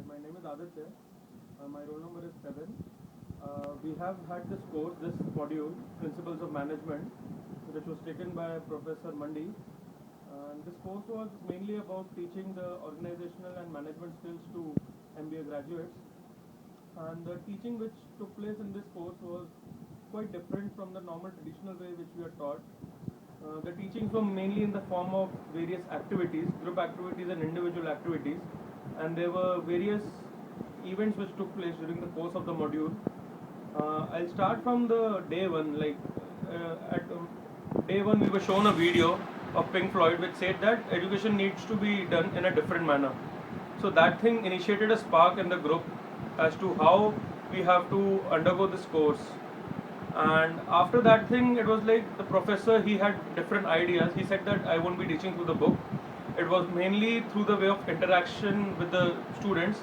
my name is Aditya. My roll number is 7. We have had this course, this module, Principles of Management, which was taken by Professor Mandi. And this course was mainly about teaching the organizational and management skills to MBA graduates. And the teaching which took place in this course was quite different from the normal traditional way which we are taught. The teachings were mainly in the form of various activities, group activities and individual activities, and there were various events which took place during the course of the module. I'll start from the day one. At day one, we were shown a video of Pink Floyd which said that education needs to be done in a different manner. So that thing initiated a spark in the group as to how we have to undergo this course. And after that thing, it was like the professor, he had different ideas. He said that I won't be teaching through the book. It was mainly through the way of interaction with the students.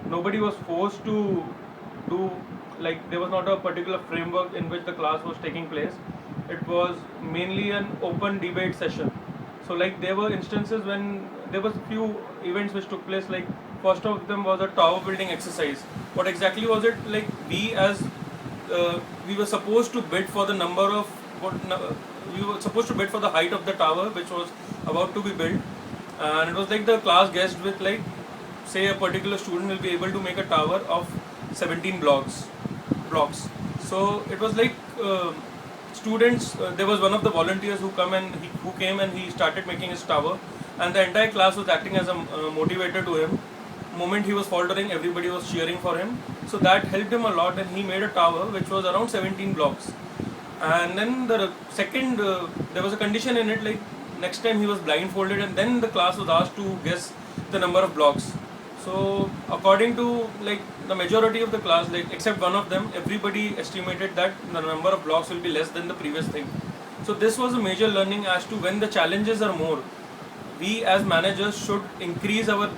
Nobody was forced to do, like, there was not a particular framework in which the class was taking place. It was mainly an open debate session. So like there were instances when there was a few events which took place, like first of them was a tower building exercise. What exactly was it? Like we were supposed to bid for the number of we were supposed to bid for the height of the tower which was about to be built, and it was like the class guessed with, like, say a particular student will be able to make a tower of 17 blocks. So it was like students. There was one of the volunteers who came and he started making his tower, and the entire class was acting as a motivator to him. Moment he was faltering, everybody was cheering for him. So that helped him a lot, and he made a tower which was around 17 blocks. And then the second, there was a condition in it, like next time he was blindfolded, and then the class was asked to guess the number of blocks. So according to, like, the majority of the class, like except one of them, everybody estimated that the number of blocks will be less than the previous thing. So this was a major learning as to when the challenges are more, we as managers should increase our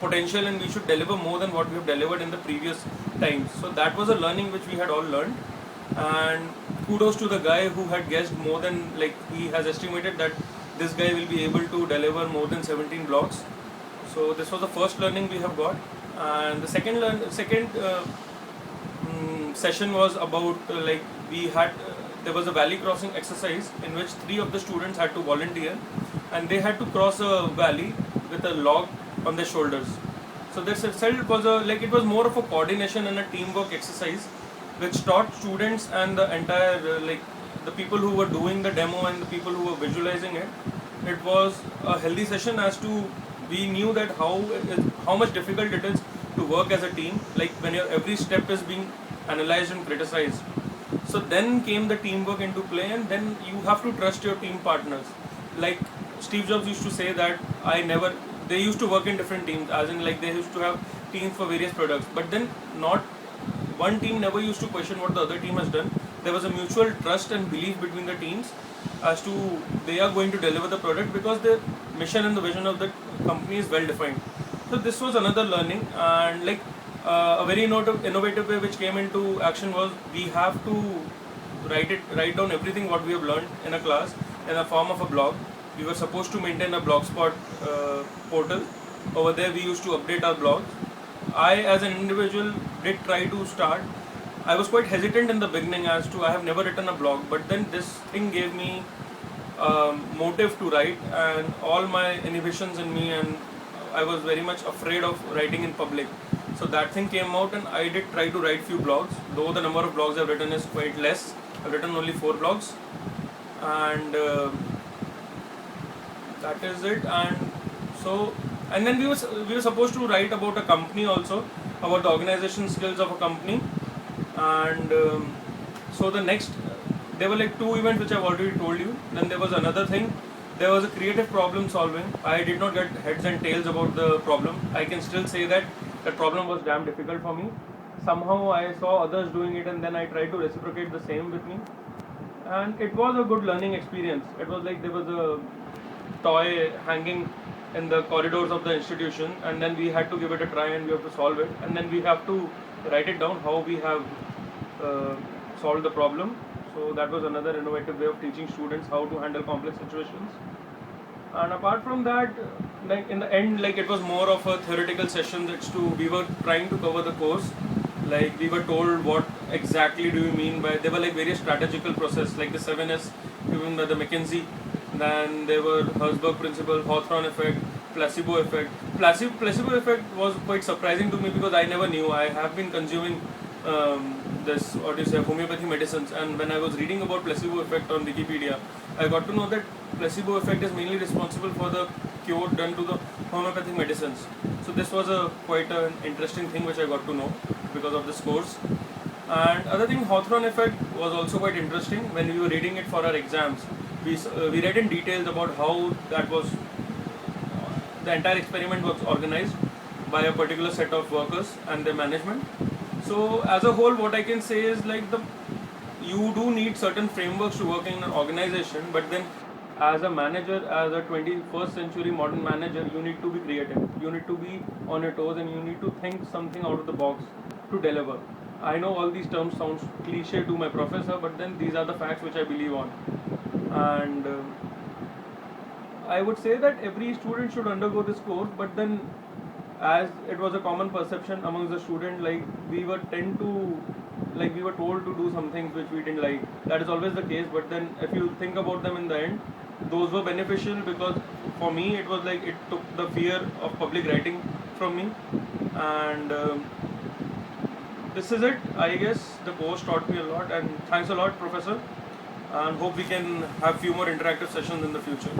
potential, and we should deliver more than what we have delivered in the previous times. So that was a learning which we had all learned, and kudos to the guy who had guessed more than, like, he has estimated that this guy will be able to deliver more than 17 blocks. So this was the first learning we have got, and the second session was about there was a valley crossing exercise in which 3 of the students had to volunteer, and they had to cross a valley with a log on their shoulders. So this itself was it was more of a coordination and a teamwork exercise, which taught students and the entire the people who were doing the demo and the people who were visualizing it. It was a healthy session as to we knew that how much difficult it is to work as a team, like when your every step is being analyzed and criticized. So then came the teamwork into play, and then you have to trust your team partners. Like Steve Jobs used to say that they used to work in different teams, as in like they used to have teams for various products, but then not one team never used to question what the other team has done. There was a mutual trust and belief between the teams as to they are going to deliver the product because the mission and the vision of the company is well defined. So this was another learning, and a very innovative way which came into action was we have to write down everything what we have learned in a class in the form of a blog. We were supposed to maintain a blogspot portal. Over there we used to update our blogs. I as an individual did try to start. I was quite hesitant in the beginning as to I have never written a blog, but then this thing gave me motive to write, and all my inhibitions in me, and I was very much afraid of writing in public. So that thing came out, and I did try to write few blogs, though the number of blogs I've written is quite less. I've written only 4 blogs, and that is it. And then we were supposed to write about a company also, about the organization skills of a company. And so the next, there were like 2 events which I've already told you. Then there was another thing. There was a creative problem solving. I did not get heads and tails about the problem. I can still say that the problem was damn difficult for me. Somehow I saw others doing it, and then I tried to reciprocate the same with me. And it was a good learning experience. It was like there was a toy hanging in the corridors of the institution, and then we had to give it a try, and we have to solve it, and then we have to write it down how we have solved the problem. So that was another innovative way of teaching students how to handle complex situations. And apart from that, like in the end, like it was more of a theoretical session. We were trying to cover the course. Like we were told what exactly do you mean by, there were like various strategical process, like the 7S given by the McKinsey. Then there were Herzberg principle, Hawthorne effect, placebo effect. Placebo effect was quite surprising to me because I never knew. I have been consuming this, what do you say, homeopathy medicines, and when I was reading about placebo effect on Wikipedia, I got to know that placebo effect is mainly responsible for the cure done to the homeopathic medicines. So this was a quite an interesting thing which I got to know because of this course. And other thing, Hawthorne effect was also quite interesting. When we were reading it for our exams, we read in details about how that was, the entire experiment was organized by a particular set of workers and their management. So as a whole, what I can say is like you do need certain frameworks to work in an organization, but then as a manager, as a 21st century modern manager, you need to be creative. You need to be on your toes and you need to think something out of the box to deliver. I know all these terms sound cliche to my professor, but then these are the facts which I believe on. And I would say that every student should undergo this course, but then as it was a common perception amongst the student, like we were told to do some things which we didn't like. That is always the case, but then if you think about them in the end, those were beneficial because for me it was like it took the fear of public writing from me. And this is it, I guess. The course taught me a lot, and thanks a lot, professor, and hope we can have few more interactive sessions in the future.